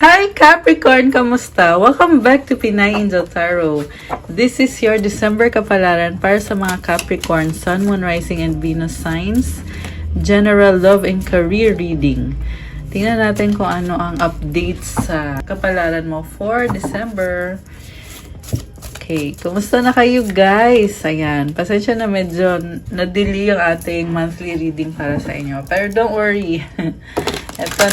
Hi Capricorn! Kamusta? Welcome back to Pinay Angel Tarot. This is your December kapalaran para sa mga Capricorn, Sun, Moon, Rising, and Venus signs. General love and career reading. Tingnan natin kung ano ang updates sa kapalaran mo for December. Okay, kumusta na kayo guys? Ayan, pasensya na medyo na-delay yung ating monthly reading para sa inyo. Pero don't worry. Ito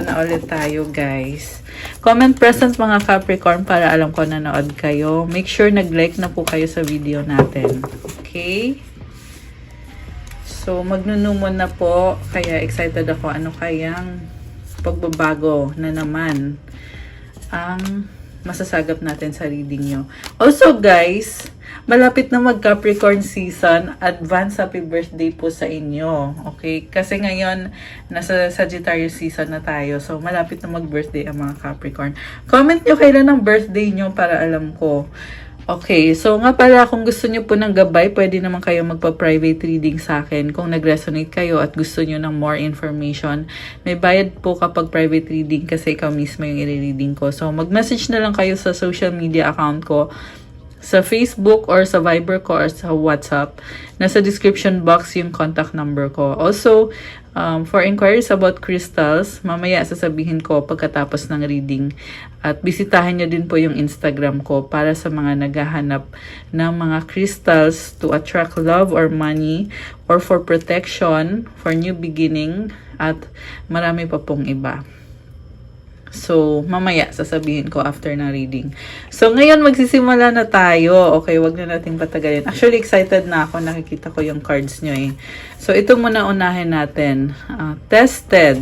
na ulit tayo guys. Comment present mga Capricorn para alam ko nanood kayo. Make sure nag-like na po kayo sa video natin. Okay? So, magnunumon na po. Kaya excited ako. Ano kayang pagbabago na naman ang masasagap natin sa reading nyo. Also guys, malapit na mag-Capricorn season. Advance happy birthday po sa inyo. Okay? Kasi ngayon, nasa Sagittarius season na tayo. So, malapit na mag-birthday ang mga Capricorn. Comment nyo kailan ang birthday nyo para alam ko. Okay, so nga pala, kung gusto nyo po ng gabay, pwede naman kayo magpa-private reading sa akin. Kung nag-resonate kayo at gusto nyo ng more information, may bayad po kapag private reading kasi ikaw mismo yung i-reading ko. So, mag-message na lang kayo sa social media account ko, sa Facebook or sa Viber ko or sa WhatsApp. Nasa description box yung contact number ko. Also, for inquiries about crystals, mamaya sasabihin ko pagkatapos ng reading. At bisitahin nyo din po yung Instagram ko para sa mga naghahanap ng mga crystals to attract love or money or for protection, for new beginning, at marami pa pong iba. So, mamaya sasabihin ko after na reading. So, ngayon magsisimula na tayo. Okay, wag na nating patagalin. Actually, excited na ako. Nakikita ko yung cards nyo eh. So, ito muna unahin natin. Tested.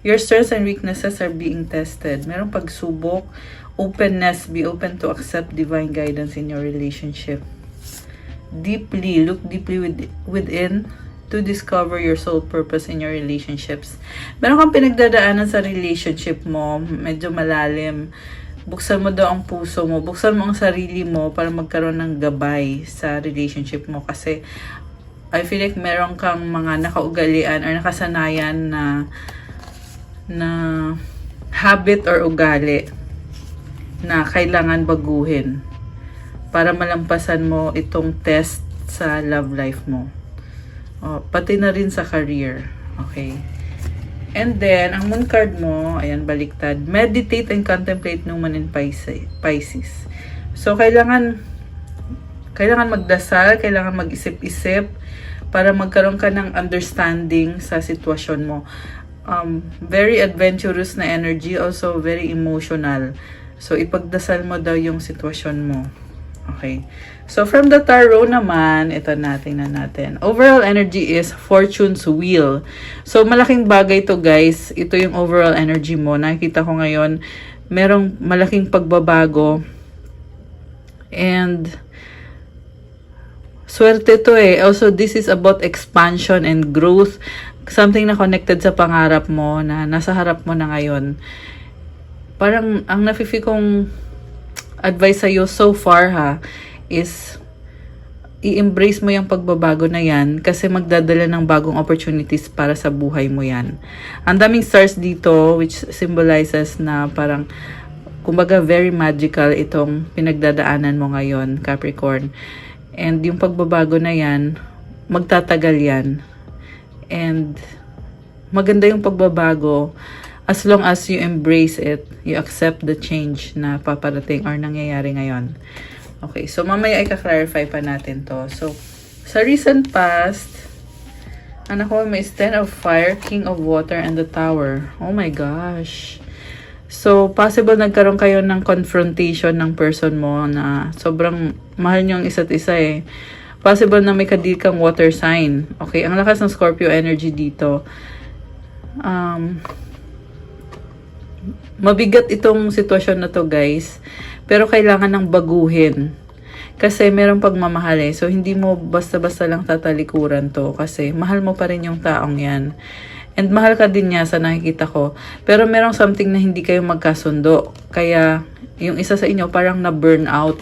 Your strengths and weaknesses are being tested. Merong pagsubok. Openness. Be open to accept divine guidance in your relationship. Deeply. Look deeply within to discover your soul purpose in your relationships. Meron kang pinagdadaanan sa relationship mo, medyo malalim. Buksan mo daw ang puso mo, buksan mo ang sarili mo para magkaroon ng gabay sa relationship mo. Kasi I feel like meron kang mga nakaugalian or nakasanayan na habit or ugali na kailangan baguhin para malampasan mo itong test sa love life mo. Pati na rin sa career. Okay. And then, ang moon card mo, ayan, baliktad. Meditate and contemplate new moon in Pisces. So, kailangan magdasal, kailangan mag-isip-isip para magkaroon ka ng understanding sa sitwasyon mo. Very adventurous na energy, also very emotional. So, ipagdasal mo daw yung sitwasyon mo. Okay. So, from the tarot naman, ito natin. Overall energy is Fortune's Wheel. So, malaking bagay to guys. Ito yung overall energy mo. Nakikita ko ngayon, merong malaking pagbabago. And, swerte to eh. Also, this is about expansion and growth. Something na connected sa pangarap mo, na nasa harap mo na ngayon. Parang, ang nafifi kong advice sa'yo so far is i-embrace mo yung pagbabago na yan kasi magdadala ng bagong opportunities para sa buhay mo yan. Ang daming stars dito which symbolizes na parang kumbaga very magical itong pinagdadaanan mo ngayon, Capricorn. And yung pagbabago na yan, magtatagal yan. And maganda yung pagbabago as long as you embrace it, you accept the change na paparating or nangyayari ngayon. Okay, so mamaya ay ka-clarify pa natin to. So, sa recent past, anak ko, may Ten of Fire, King of Water, and the Tower. Oh my gosh. So, possible nagkaroon kayo ng confrontation ng person mo na sobrang mahal nyo ang isa't isa eh. Possible na may kadikang water sign. Okay, ang lakas ng Scorpio energy dito. Mabigat itong sitwasyon na to guys, pero kailangan ng baguhin kasi merong pagmamahal eh. So hindi mo basta-basta lang tatalikuran to kasi mahal mo pa rin yung taong yan, and mahal ka din niya sa nakikita ko, pero merong something na hindi kayo magkasundo, kaya yung isa sa inyo parang na burn out.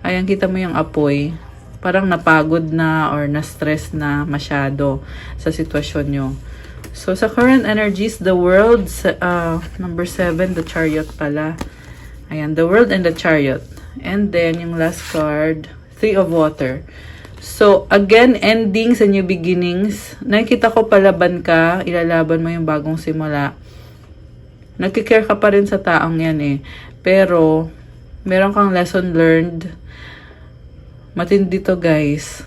Ayan, kita mo yung apoy, parang napagod na or na-stress na masyado sa sitwasyon nyo. So, sa current energies, the world, number 7, the chariot pala. Ayan, the world and the chariot. And then, yung last card, 3 of water. So, again, endings and new beginnings. Nakikita ko palaban ka, ilalaban mo yung bagong simula. Nagkikare ka pa rin sa taong yan eh. Pero, meron kang lesson learned. Matindi to, guys.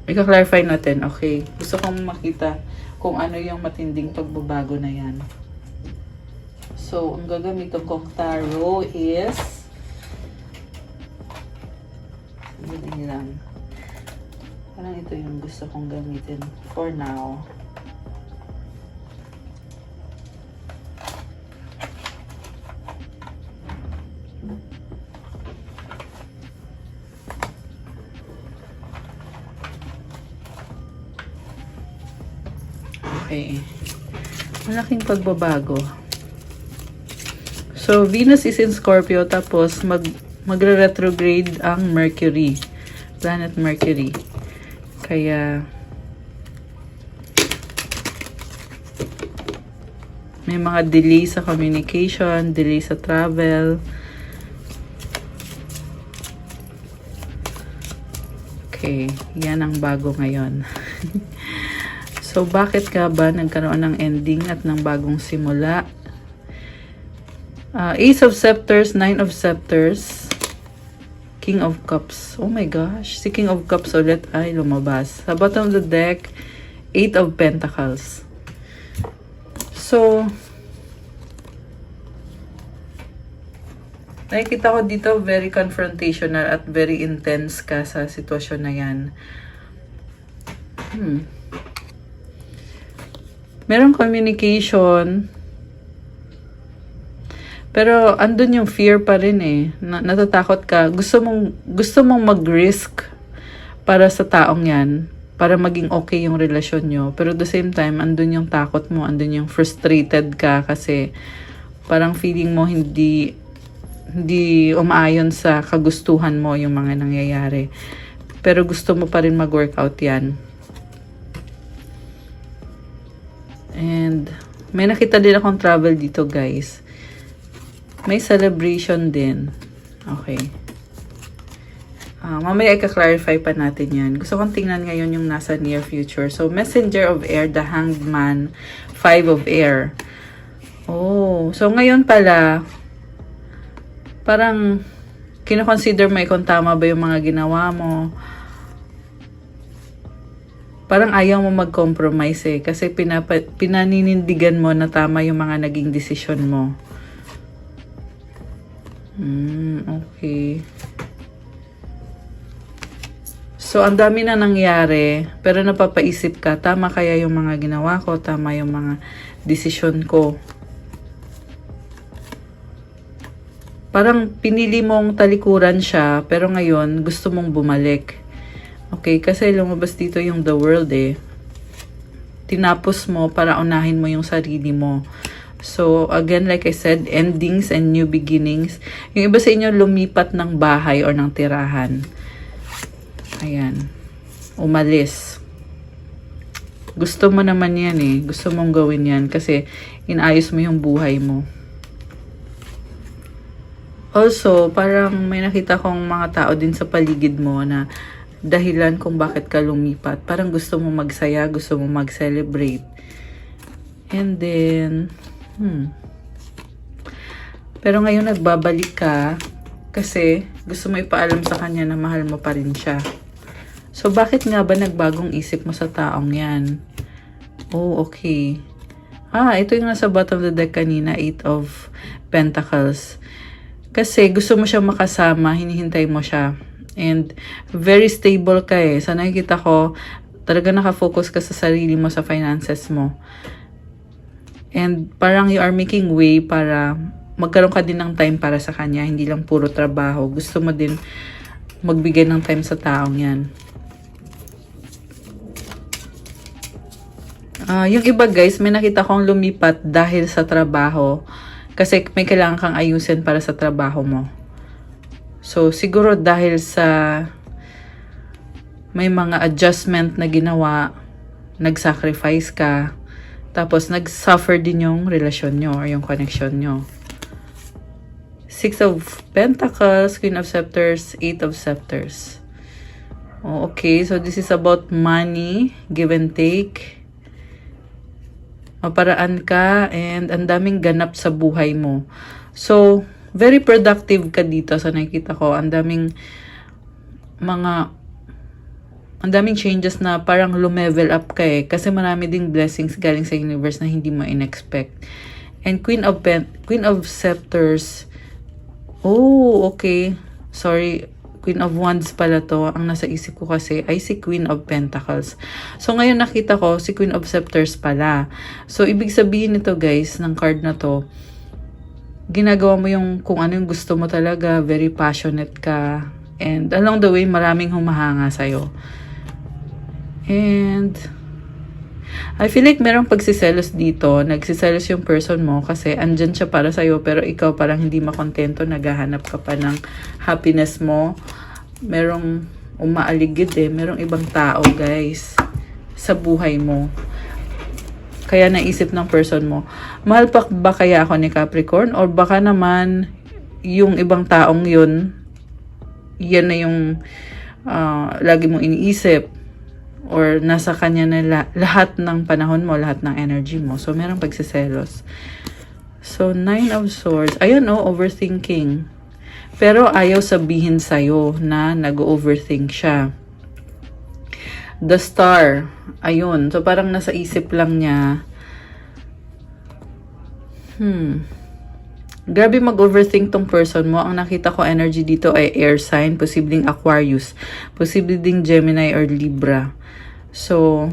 Ika-clarify natin, okay? Gusto kong makita kung ano yung matinding pagbabago na yan. So, ang gagamitin kong tarot is hindi lang. Parang ito yung gusto kong gamitin for now. Okay. Malaking pagbabago. So, Venus is in Scorpio, tapos magre-retrograde ang Mercury. Planet Mercury. Kaya, may mga delay sa communication, delay sa travel. Okay, yan ang bago ngayon. So, bakit ka ba nagkaroon ng ending at ng bagong simula? Ace of Scepters, Nine of Scepters, King of Cups. Oh my gosh, si King of Cups ulit ay lumabas. Sa bottom of the deck, Eight of Pentacles. So, nakikita ko dito very confrontational at very intense ka sa sitwasyon na yan. Merong communication, pero andun yung fear pa rin eh. Natatakot ka. Gusto mong mag-risk para sa taong yan, para maging okay yung relasyon nyo. Pero at the same time, andun yung takot mo, andun yung frustrated ka kasi parang feeling mo hindi umaayon sa kagustuhan mo yung mga nangyayari. Pero gusto mo pa rin mag-workout yan. And may nakita din akong travel dito, guys. May celebration din. Okay. Mamaya i-clarify pa natin yan. Gusto kong tingnan ngayon yung nasa near future. So, Messenger of Air, the Hanged Man, 5 of Air. Oh, so ngayon pala, parang kino-consider mo kung tama ba yung mga ginawa mo. Parang ayaw mo mag-compromise eh. Kasi pinaninindigan mo na tama yung mga naging desisyon mo. Okay. So, ang dami na nangyari. Pero napapaisip ka, tama kaya yung mga ginawa ko? Tama yung mga desisyon ko? Parang pinili mong talikuran siya, pero ngayon gusto mong bumalik. Okay, kasi lumabas dito yung the world eh. Tinapos mo para unahin mo yung sarili mo. So, again, like I said, endings and new beginnings. Yung iba sa inyo lumipat ng bahay or ng tirahan. Ayan. Umalis. Gusto mo naman yan eh. Gusto mong gawin yan kasi inayos mo yung buhay mo. Also, parang may nakita kong mga tao din sa paligid mo na dahilan kung bakit ka lumipat. Parang gusto mo magsaya, gusto mo mag-celebrate. And then, pero ngayon nagbabalik ka kasi gusto mo ipaalam sa kanya na mahal mo pa rin siya. So, bakit nga ba nagbagong isip mo sa taong yan? Oh, okay. Ito yung nasa bottom of the deck kanina, 8 of Pentacles. Kasi gusto mo siya makasama, hinihintay mo siya. And very stable ka eh. So nakikita ko, talaga nakafocus ka sa sarili mo, sa finances mo. And parang you are making way para magkaroon ka din ng time para sa kanya. Hindi lang puro trabaho. Gusto mo din magbigay ng time sa taong yan. Yung iba guys, may nakita kong lumipat dahil sa trabaho. Kasi may kailangan kang ayusin para sa trabaho mo. So, siguro dahil sa may mga adjustment na ginawa, nag-sacrifice ka, Tapos, nag-suffer din yung relasyon nyo or yung connection nyo. Six of Pentacles, Queen of Scepters, Eight of Scepters. Oh, okay, so this is about money, give and take. Maparaan ka and ang daming ganap sa buhay mo. So, very productive ka dito sa nakikita ko. Ang daming changes na parang lumevel up ka eh. Kasi marami ding blessings galing sa universe na hindi mo in-expect. And Queen of Scepters. Oh, okay. Sorry. Queen of Wands pala to. Ang nasa isip ko kasi ay si Queen of Pentacles. So, ngayon nakita ko si Queen of Scepters pala. So, ibig sabihin nito guys, ng card na to, ginagawa mo yung kung ano yung gusto mo talaga, very passionate ka. And along the way, maraming humahanga sa'yo. And I feel like merong pagsiselos dito. Nagsiselos yung person mo kasi andyan siya para sa'yo pero ikaw parang hindi makontento. Naghahanap ka pa ng happiness mo. Merong umaaligid eh. Merong ibang tao guys sa buhay mo. Kaya naisip ng person mo, mahal pa ba kaya ako ni Capricorn? Or baka naman yung ibang taong yun, yan na yung lagi mong iniisip. Or nasa kanya na lahat ng panahon mo, lahat ng energy mo. So, merong pagsiselos. So, Nine of Swords. Ayun overthinking. Pero ayaw sabihin sa'yo na nag-overthink siya. The Star. Ayun. So, parang nasa isip lang niya. Grabe mag-overthink tong person mo. Ang nakita ko energy dito ay air sign. Posibleng Aquarius. Posible ding Gemini or Libra. So,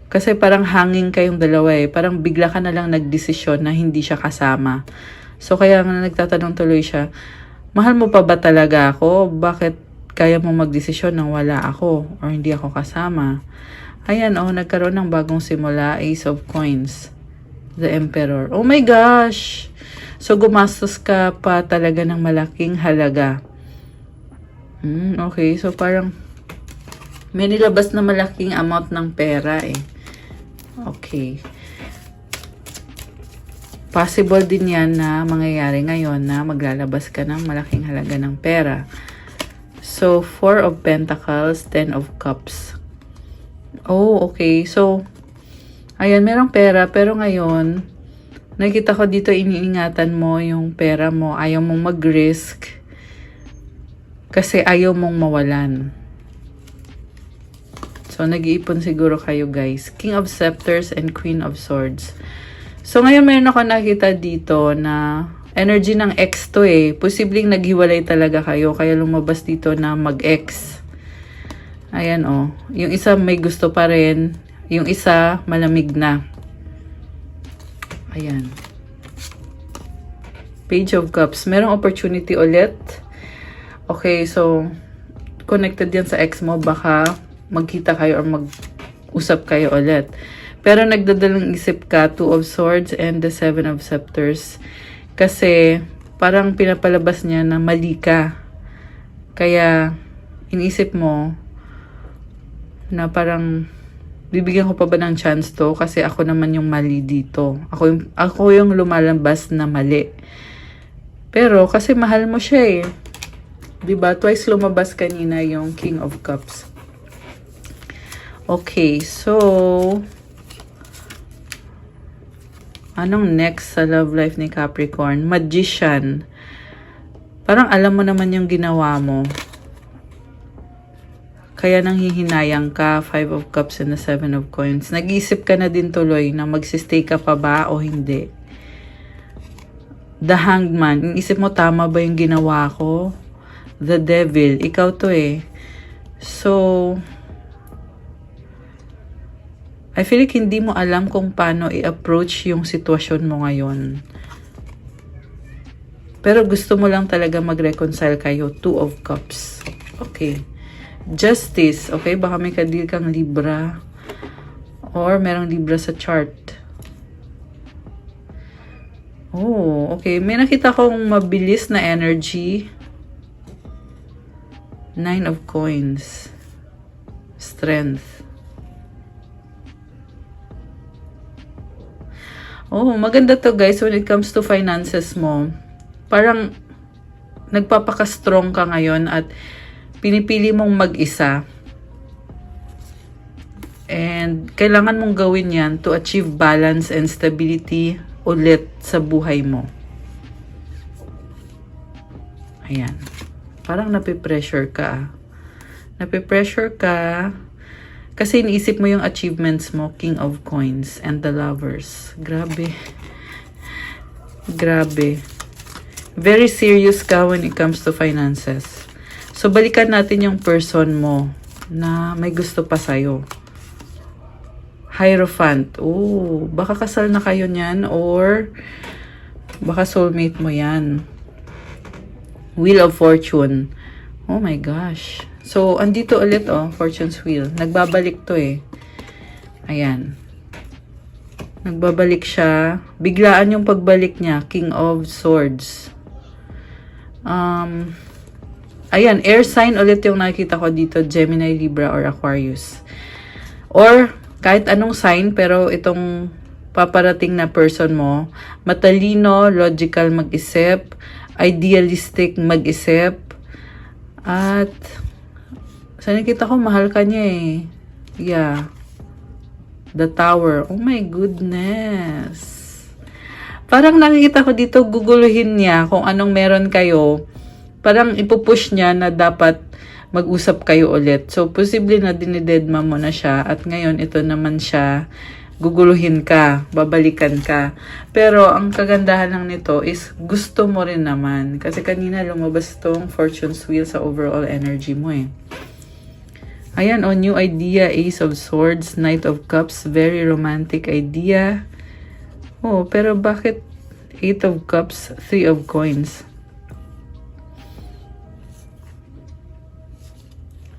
kasi parang hanging kayong dalawa eh. Parang bigla ka na lang nagdesisyon na hindi siya kasama. So, kaya nga nagtatanong tuloy siya, mahal mo pa ba talaga ako? Bakit kaya mo magdesisyon nang wala ako or hindi ako kasama? Ayan, nagkaroon ng bagong simula, Ace of Coins. The Emperor. Oh my gosh! So, gumastos ka pa talaga ng malaking halaga. Okay, so parang may nilabas na malaking amount ng pera eh. Okay. Possible din yan na mangyayari ngayon na maglalabas ka ng malaking halaga ng pera. So, Four of Pentacles, Ten of Cups. Oh, okay. So, ayan, merong pera. Pero ngayon, nakita ko dito iniingatan mo yung pera mo. Ayaw mong mag-risk. Kasi ayaw mong mawalan. So, nag-iipon siguro kayo guys. King of Scepters and Queen of Swords. So, ngayon mayroon ako nakita dito na energy ng ex to eh. Posibleng naghiwalay talaga kayo. Kaya lumabas dito na mag-ex. Ayan Yung isa may gusto pa rin. Yung isa malamig na. Ayan. Page of Cups. Merong opportunity ulit. Okay, so connected yan sa ex mo. Baka magkita kayo or mag-usap kayo ulit. Pero nagdadalang isip ka, Two of Swords and the Seven of Scepters. Kasi parang pinapalabas niya na mali ka. Kaya inisip mo na parang bibigyan ko pa ba ng chance to? Kasi ako naman yung mali dito. Ako yung lumalabas na mali. Pero kasi mahal mo siya eh. Diba? Twice lumabas kanina yung King of Cups. Okay, so anong next sa love life ni Capricorn? Magician. Parang alam mo naman yung ginawa mo. Kaya nanghihinayang ka, Five of Cups and the Seven of Coins. Nag-iisip ka na din tuloy na magsistay ka pa ba o hindi. The Hanged Man. Inisip mo, tama ba yung ginawa ko? The Devil. Ikaw to eh. So, I feel like hindi mo alam kung paano i-approach yung sitwasyon mo ngayon. Pero gusto mo lang talaga mag-reconcile kayo. Two of Cups. Okay. Justice. Okay, baka may kadil kang Libra. Or merong Libra sa chart. Oh, okay. May nakita kong mabilis na energy. Nine of Coins. Strength. Oh, maganda to guys when it comes to finances mo. Parang nagpapaka-strong ka ngayon at pinipili mong mag-isa. And kailangan mong gawin yan to achieve balance and stability ulit sa buhay mo. Ayan. Parang napipressure ka. Napipressure ka kasi iniisip mo yung achievements mo, King of Coins and the Lovers. Grabe. Grabe. Very serious ka when it comes to finances. So, balikan natin yung person mo na may gusto pa sa'yo. Hierophant. Oh, baka kasal na kayo niyan or baka soulmate mo yan. Wheel of Fortune. Oh my gosh. So, andito ulit oh, Fortune's Wheel. Nagbabalik to eh. Ayan. Nagbabalik siya. Biglaan yung pagbalik niya. King of Swords. Ayan, air sign ulit yung nakikita ko dito. Gemini, Libra, or Aquarius. Or, kahit anong sign, pero itong paparating na person mo, matalino, logical mag-isip, idealistic mag-isip, at sa nakita ko, mahal ka niya eh. Yeah. The Tower. Oh my goodness. Parang nakikita ko dito, guguluhin niya kung anong meron kayo. Parang ipupush niya na dapat mag-usap kayo ulit. So, posible na dinidedma mo na siya. At ngayon, ito naman siya, guguluhin ka, babalikan ka. Pero, ang kagandahan lang nito is, gusto mo rin naman. Kasi kanina lumabas tong Fortune's Wheel sa overall energy mo eh. Ayan, oh, new idea, Ace of Swords, Knight of Cups, very romantic idea. Oh, pero bakit 8 of Cups, 3 of Coins?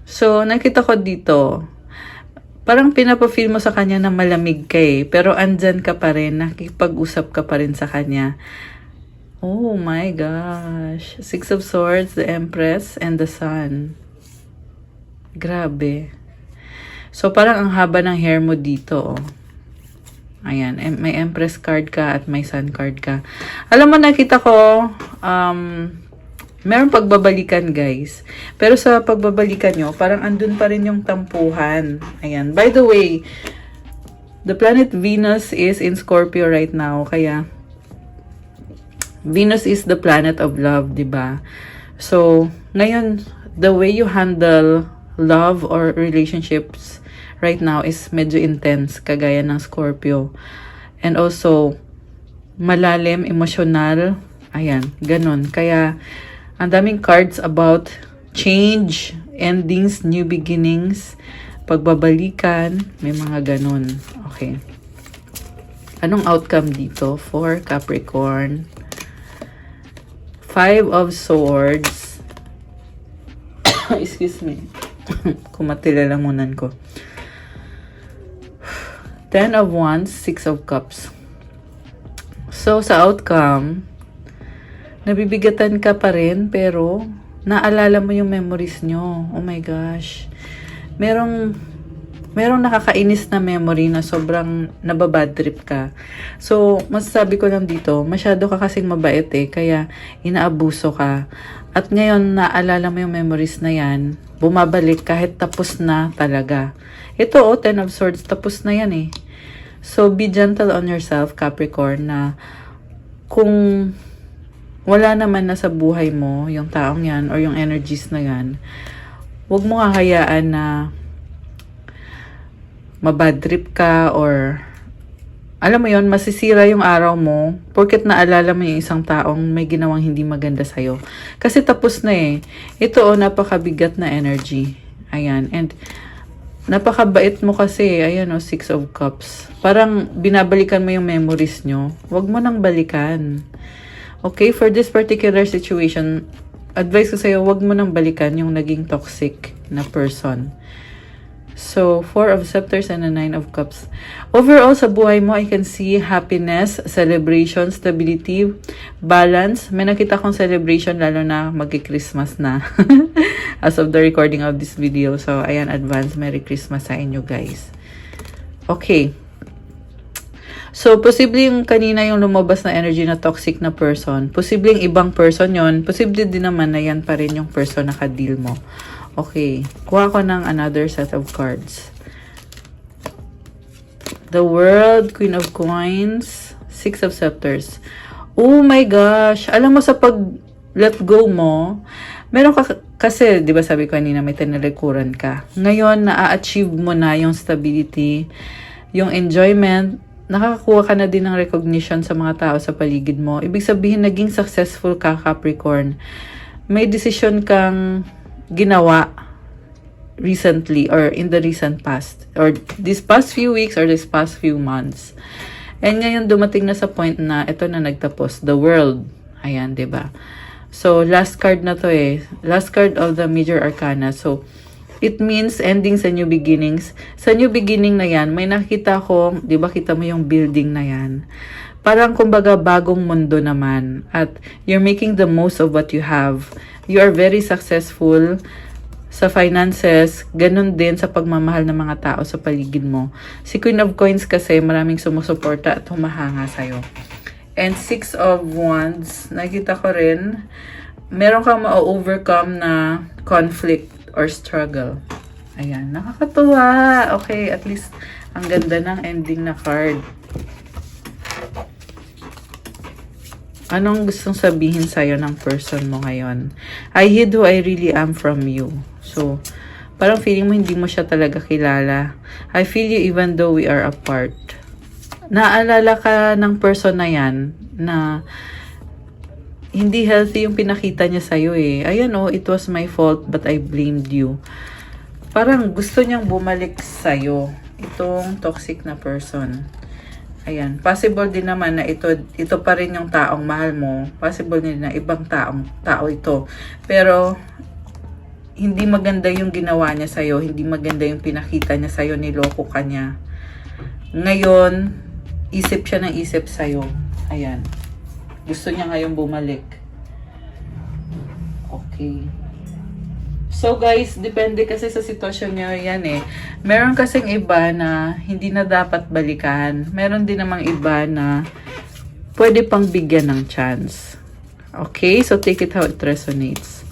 So, nakita ko dito, parang pinapafeel mo sa kanya na malamig ka eh, pero andyan ka pa rin, nakikipag-usap ka pa rin sa kanya. Oh my gosh. 6 of Swords, the Empress, and the Sun. Grabe. So, parang ang haba ng hair mo dito. Oh. Ayan. May Empress card ka at may Sun card ka. Alam mo, nakita ko, meron pagbabalikan, guys. Pero sa pagbabalikan nyo, parang andun pa rin yung tampuhan. Ayan. By the way, the planet Venus is in Scorpio right now. Kaya, Venus is the planet of love, diba? So, ngayon, the way you handle love or relationships right now is medyo intense, kagaya ng Scorpio. And also, malalim, emotional, ayan, ganun. Kaya, ang daming cards about change, endings, new beginnings, pagbabalikan, may mga ganun. Okay. Anong outcome dito for Capricorn? 5 of Swords. Excuse me. Kumatilalamunan ko. 10 of Wands, 6 of Cups. So, sa outcome, nabibigatan ka pa rin, pero naalala mo yung memories nyo. Oh my gosh. Merong nakakainis na memory na sobrang nababad trip ka. So, masasabi ko lang dito, masyado ka kasing mabait eh, kaya inaabuso ka. At ngayon, naalala mo yung memories na yan, bumabalik kahit tapos na talaga. Ito, 10 of Swords, tapos na yan eh. So, be gentle on yourself, Capricorn, na kung wala naman na sa buhay mo, yung taong yan, or yung energies na yan, huwag mo hahayaan na mabad trip ka, or alam mo yon, masisira yung araw mo porket naalala mo yung isang taong may ginawang hindi maganda sa'yo. Kasi tapos na eh. Ito napakabigat na energy. Ayan. And napakabait mo kasi. Ayan 6 of Cups. Parang binabalikan mo yung memories nyo. Huwag mo nang balikan. Okay? For this particular situation, advice ko sa'yo, huwag mo nang balikan yung naging toxic na person. So, 4 of Scepters and a 9 of Cups. Overall, sa buhay mo, I can see happiness, celebration, stability, balance. May nakita kong celebration, lalo na mag-Christmas na. As of the recording of this video. So, ayan, advance. Merry Christmas sa inyo, guys. Okay. So, posibleng kanina yung lumabas na energy na toxic na person. Posibleng ibang person yon. Posible din naman na yan pa rin yung person na ka-deal mo. Okay. Kuha ko ng another set of cards. The World, Queen of Coins, Six of Scepters. Oh my gosh! Alam mo sa pag-let go mo, meron ka kasi, di ba sabi ko kanina, may tinalikuran ka. Ngayon, na-achieve mo na yung stability, yung enjoyment, nakakakuha ka na din ng recognition sa mga tao sa paligid mo. Ibig sabihin, naging successful ka, Capricorn. May decision kang ginawa recently or in the recent past. Or this past few weeks or this past few months. And ngayon, dumating na sa point na ito na nagtapos. The World. Ayan, diba? So, last card na to eh. Last card of the Major Arcana. So, it means ending sa new beginnings. Sa new beginning na yan, may nakita ko, di ba kita mo yung building na yan? Parang kumbaga bagong mundo naman. At you're making the most of what you have. You are very successful sa finances. Ganun din sa pagmamahal ng mga tao sa paligid mo. Si Queen of Coins kasi maraming sumusuporta at humahanga sa'yo. And Six of Wands, nakita ko rin, meron kang ma-overcome na conflict or struggle. Ayan, nakakatuwa. Okay, at least ang ganda ng ending na card. Anong gustong sabihin sa'yo ng person mo ngayon? I hid who I really am from you. So, parang feeling mo hindi mo siya talaga kilala. I feel you even though we are apart. Naalala ka ng person na yan na hindi healthy yung pinakita niya sa'yo eh. Ayan oh, it was my fault but I blamed you. Parang gusto niyang bumalik sa'yo. Itong toxic na person. Ayan. Possible din naman na ito pa rin yung taong mahal mo. Possible din na ibang tao ito. Pero, hindi maganda yung ginawa niya sa'yo. Hindi maganda yung pinakita niya sa'yo. Niloko ka niya. Ngayon, isip siya ng isip sa'yo. Ayan. Gusto niya ngayon bumalik. Okay. So guys, depende kasi sa sitwasyon niyo yan eh. Meron kasing iba na hindi na dapat balikan. Meron din namang iba na pwede pang bigyan ng chance. Okay? So take it how it resonates.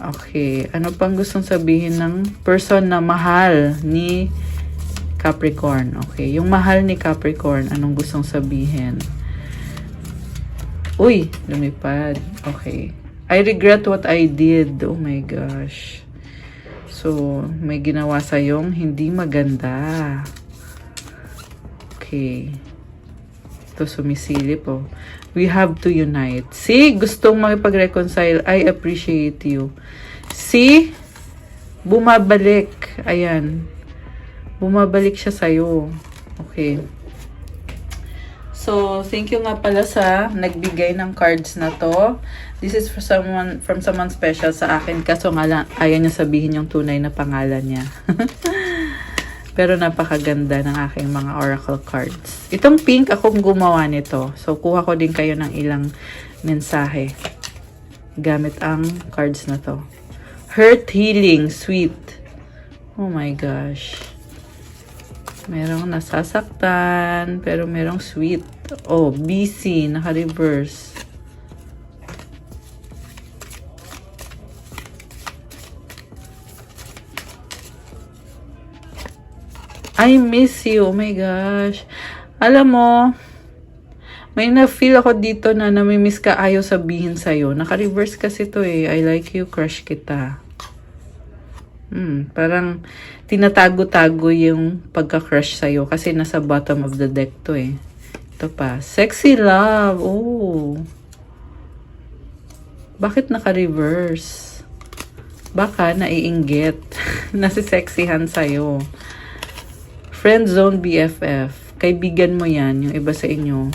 Okay. Ano pang gustong sabihin ng person na mahal ni Capricorn? Okay. Yung mahal ni Capricorn, anong gustong sabihin? Uy, lumipad. Okay. I regret what I did. Oh my gosh. So, may ginawa sa'yong hindi maganda. Okay. Ito sumisilip oh. We have to unite. See, gustong makipag-reconcile. I appreciate you. See, bumabalik. Ayan. Bumabalik siya sa'yo. Okay. So, thank you nga pala sa nagbigay ng cards na to. This is for from someone special sa akin. Kaso nga lang, ayaw niya sabihin yung tunay na pangalan niya. Pero napakaganda ng aking mga oracle cards. Itong pink, akong gumawa nito. So, kuha ko din kayo ng ilang mensahe gamit ang cards na to. Hurt, healing, sweet. Oh my gosh. Merong nasasaktan, pero merong sweet. Oh, busy, naka-reverse. I miss you. Oh my gosh. Alam mo, may na-feel ako dito na namimiss ka, ayaw sabihin sa'yo. Naka-reverse kasi to eh. I like you, crush kita. Parang tinatago-tago yung pagka-crush sa'yo kasi nasa bottom of the deck to eh. Ito pa. Sexy love. Oh. Bakit naka-reverse? Baka naiinggit. Nasi-sexyhan sa'yo. Friend zone BFF. Kaibigan mo yan. Yung iba sa inyo.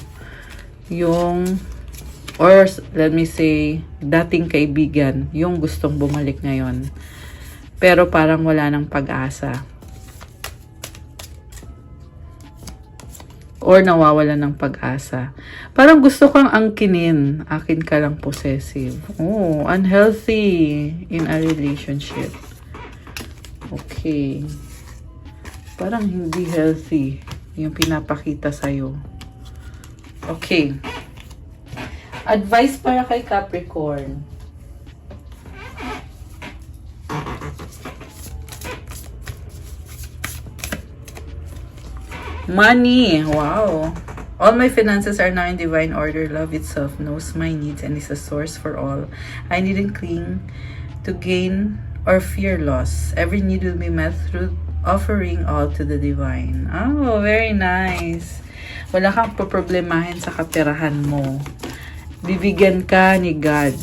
Yung, or let me say, dating kaibigan. Yung gustong bumalik ngayon. Pero parang wala ng pag-asa. Or nawawala ng pag-asa. Parang gusto kang angkinin. Akin ka lang possessive. Oh, unhealthy in a relationship. Okay. Parang hindi healthy yung pinapakita sa'yo. Okay. Advice para kay Capricorn. Money. Wow. All my finances are now in divine order. Love itself knows my needs and is a source for all. I needn't cling to gain or fear loss. Every need will be met through offering all to the divine. Oh, very nice. Wala kang poproblemahin sa kaperahan mo. Bibigyan ka ni God.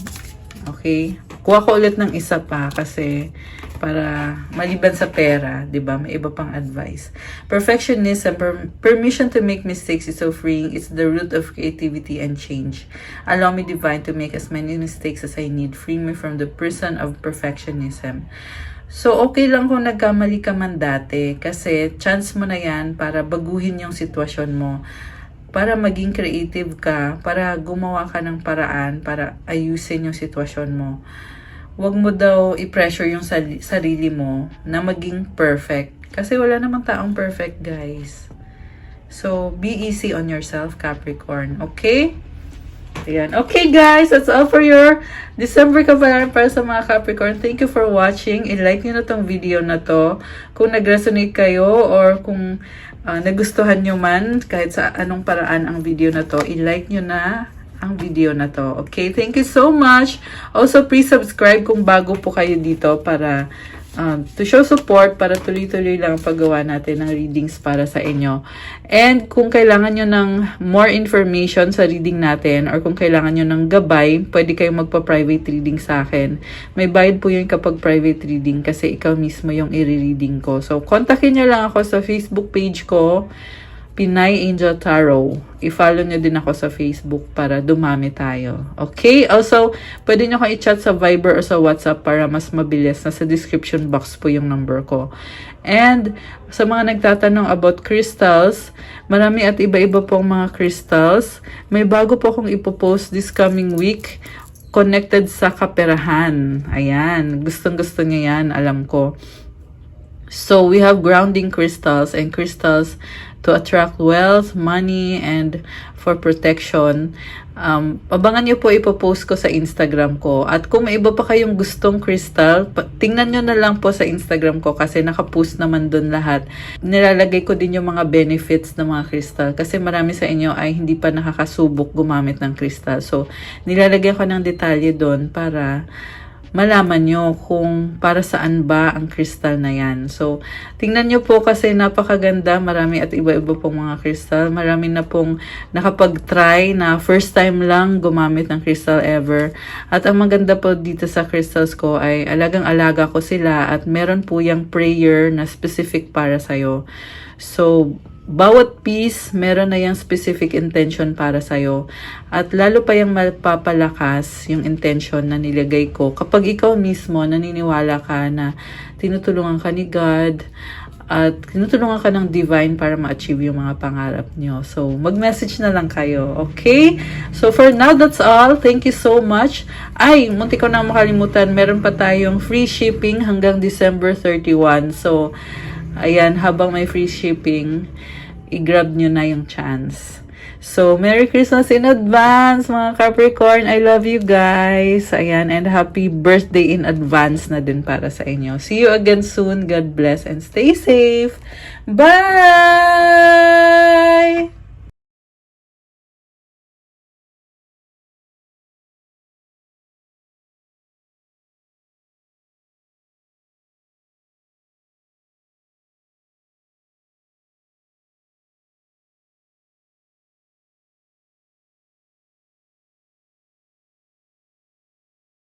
Okay? Kuha ko ulit ng isa pa kasi para maliban sa pera, 'di ba? May iba pang advice. Perfectionism, permission to make mistakes is so freeing. It's the root of creativity and change. Allow me, divine, to make as many mistakes as I need. Free me from the prison of perfectionism. So, okay lang kung nagkamali ka man dati kasi chance mo na yan para baguhin yung sitwasyon mo. Para maging creative ka, para gumawa ka ng paraan, para ayusin yung sitwasyon mo. Huwag mo daw i-pressure yung sarili mo na maging perfect. Kasi wala namang taong perfect, guys. So, be easy on yourself, Capricorn. Okay? Ayan. Okay, guys. That's all for your December kabalaran para sa mga Capricorn. Thank you for watching. I-like nyo na tong video na to. Kung nag-resonate kayo or kung nagustuhan nyo man, kahit sa anong paraan ang video na to, i-like nyo na ang video na to. Okay, thank you so much. Also, please subscribe kung bago po kayo dito para to show support para tuloy-tuloy lang paggawa natin ng readings para sa inyo. And kung kailangan nyo ng more information sa reading natin or kung kailangan nyo ng gabay, pwede kayong magpa-private reading sa akin. May bayad po yun kapag private reading kasi ikaw mismo yung i-reading ko. So, kontakin nyo lang ako sa Facebook page ko, Pinay Angel Tarot. I-follow nyo din ako sa Facebook para dumami tayo. Okay? Also, pwede nyo kong i-chat sa Viber o sa WhatsApp para mas mabilis. Nasa description box po yung number ko. And sa mga nagtatanong about crystals, marami at iba-iba pong mga crystals. May bago po akong ipopost this coming week connected sa kaperahan. Ayan. Gustong-gusto nyo yan. Alam ko. So, we have grounding crystals and crystals to attract wealth, money, and for protection. Abangan nyo po ipopost ko sa Instagram ko. At kung may iba pa kayong gustong crystal, tingnan nyo na lang po sa Instagram ko kasi nakapost naman dun lahat. Nilalagay ko din yung mga benefits ng mga crystal kasi marami sa inyo ay hindi pa nakakasubok gumamit ng crystal. So, nilalagay ko ng detalye dun para malaman nyo kung para saan ba ang crystal na yan. So, tingnan nyo po kasi napakaganda. Marami at iba-iba pong mga crystal. Marami na pong nakapag-try na first time lang gumamit ng crystal ever. At ang maganda po dito sa crystals ko ay alagang-alaga ko sila at meron po yung prayer na specific para sa'yo. So, bawat piece, meron na yung specific intention para sa'yo. At lalo pa yung mapapalakas yung intention na nilagay ko. Kapag ikaw mismo naniniwala ka na tinutulungan ka ni God at tinutulungan ka ng divine para ma-achieve yung mga pangarap nyo. So, mag-message na lang kayo. Okay? So, for now, that's all. Thank you so much. Ay, munti ko na makalimutan. Meron pa tayong free shipping hanggang December 31. So, ayan, habang may free shipping, i-grab nyo na yung chance. So, Merry Christmas in advance, mga Capricorn. I love you guys. Ayan, and happy birthday in advance na din para sa inyo. See you again soon. God bless and stay safe. Bye!